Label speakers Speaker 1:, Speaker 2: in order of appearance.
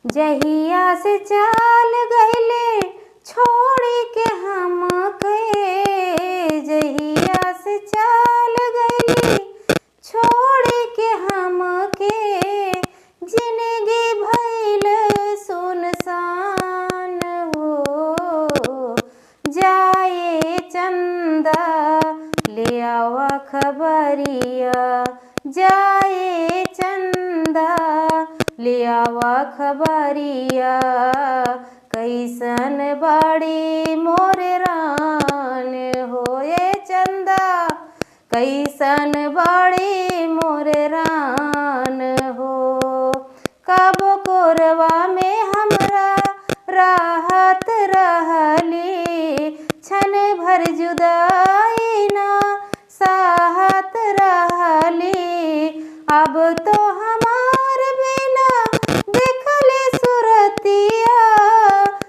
Speaker 1: जहिया से चाल गइले छोड़ के हमके, जहिया से चाल गइले छोड़ के हमके, जिंदगी भइल सुनसान हो। जाए चंदा ले आवा खबरिया, जाए चंदा ले आवा खबरिया, कैसन बाड़ी मोर रान होए चंदा, कैसन बाड़ी मोर रान हो। कब कोरवा में हमरा राहत रहली, क्षण भर जुदा